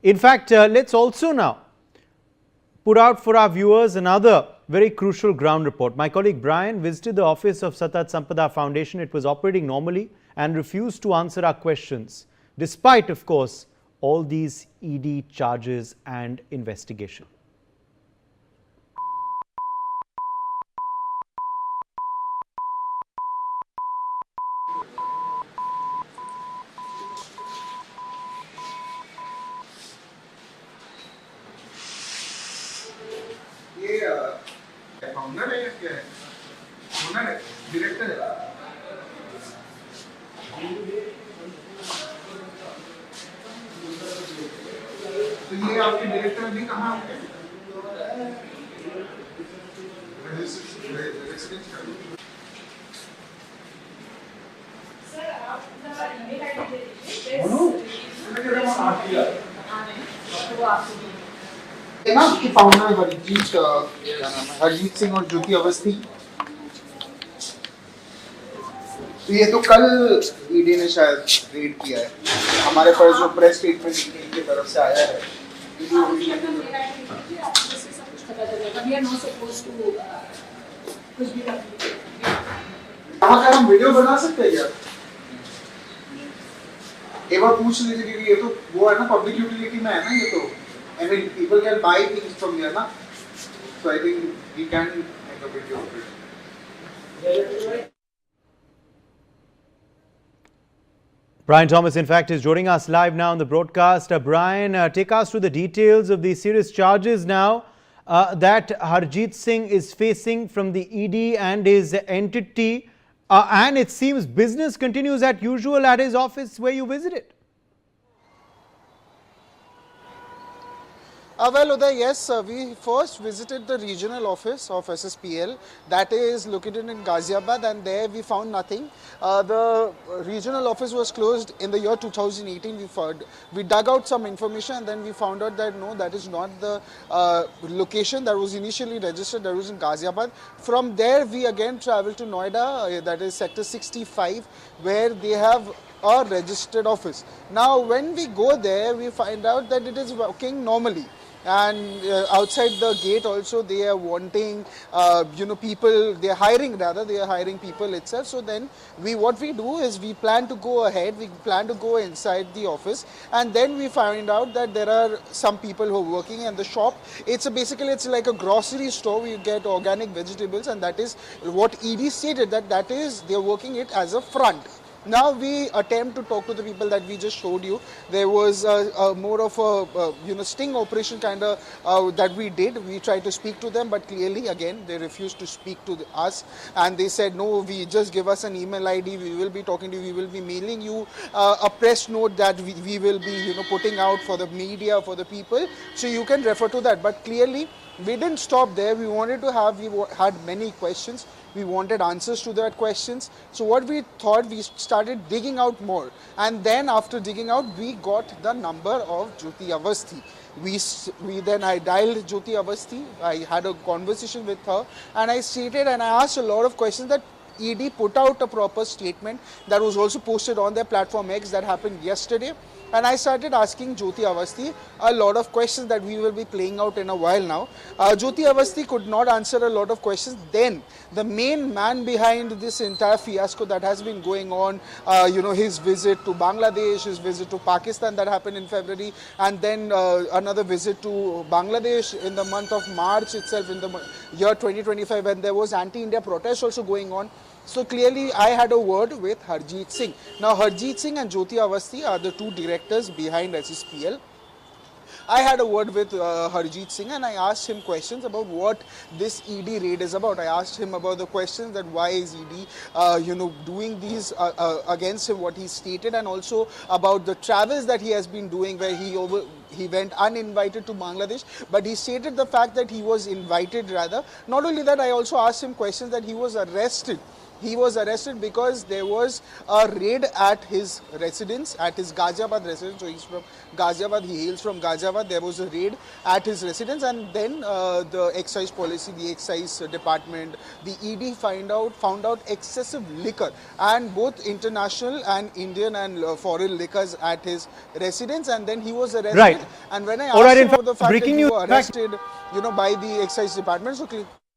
In fact, let's also now put out for our viewers another very crucial ground report. My colleague Brian visited the office of Satat Sampada Foundation. It was operating normally and refused to answer our questions, despite, of course, all these ED charges and investigation. Founder है क्या है? Owner है, director है। तो ये आपके director अभी कहाँ हैं? रेसिडेंस का। सर आप अपना ईमेल आईडी दे दीजिए। वो आपको की फाउंडर हरजीत सिंह और ज्योति अवस्थी। तो ये तो कल ईडी ने शायद रेड किया है। हमारे पास जो प्रेस स्टेटमेंट की तरफ से आया है, वहाँ का हम वीडियो बना सकते हैं क्या? एक बार पूछ लीजिए, क्योंकि ये तो वो है ना, पब्लिक यूटिलिटी में है ना ये तो। I mean, people can buy things from here, na? So I think we can make a video of it. Brian Thomas, in fact, is joining us live now on the broadcast. Brian, take us through the details of the serious charges now that Harjeet Singh is facing from the ED and his entity. And it seems business continues as usual at his office where you visited. Well, Uday, yes, we first visited the regional office of SSPL that is located in Ghaziabad, and there we found nothing. The regional office was closed in the year 2018. We dug out some information and then we found out that no, that is not the location that was initially registered, that was in Ghaziabad. From there we again traveled to Noida, that is sector 65, where they have a registered office. Now when we go there, we find out that it is working normally. And outside the gate also they are wanting, people, they are hiring people itself. So then what we do is we plan to go ahead, we plan to go inside the office, and then we find out that there are some people who are working in the shop. It's like a grocery store. We get organic vegetables, and that is what ED stated, that is they are working it as a front. Now we attempt to talk to the people that we just showed you. There was more of a sting operation kind of that we did. We tried to speak to them, but clearly again they refused to speak to us, and they said no, we just give us an email ID, we will be talking to you, we will be mailing you a press note that we will be putting out for the media, for the people, so you can refer to that. But clearly we didn't stop there. We had many questions. We wanted answers to that questions. So what we thought, we started digging out more. And then after digging out, we got the number of Jyoti Avasthi. Then I dialed Jyoti Avasthi. I had a conversation with her, and I asked a lot of questions. That ED put out a proper statement that was also posted on their platform X, that happened yesterday. And I started asking Jyoti Avasthi a lot of questions that we will be playing out in a while now. Jyoti Avasthi could not answer a lot of questions. Then the main man behind this entire fiasco that has been going on, his visit to Bangladesh, his visit to Pakistan that happened in February, and then another visit to Bangladesh in the month of March itself, in the year 2025, when there was anti-India protest also going on. So clearly I had a word with Harjeet Singh. Now Harjeet Singh and Jyoti Avasthi are the two directors behind SSPL. I had a word with Harjeet Singh, and I asked him questions about what this ED raid is about. I asked him about the questions that why is ED doing these against him, what he stated, and also about the travels that he has been doing, where he went uninvited to Bangladesh, but he stated the fact that he was invited rather. Not only that, I also asked him questions that he was arrested He was arrested because there was a raid at his residence, at his Ghaziabad residence. So he's from Ghaziabad, he hails from Ghaziabad. There was a raid at his residence, and then the excise policy, the excise department, the ED found out excessive liquor, and both international and Indian and foreign liquors at his residence, and then he was arrested. Right. And when I All right, asked in him about the fact, fact that breaking you news, were in fact- arrested, by the excise department, so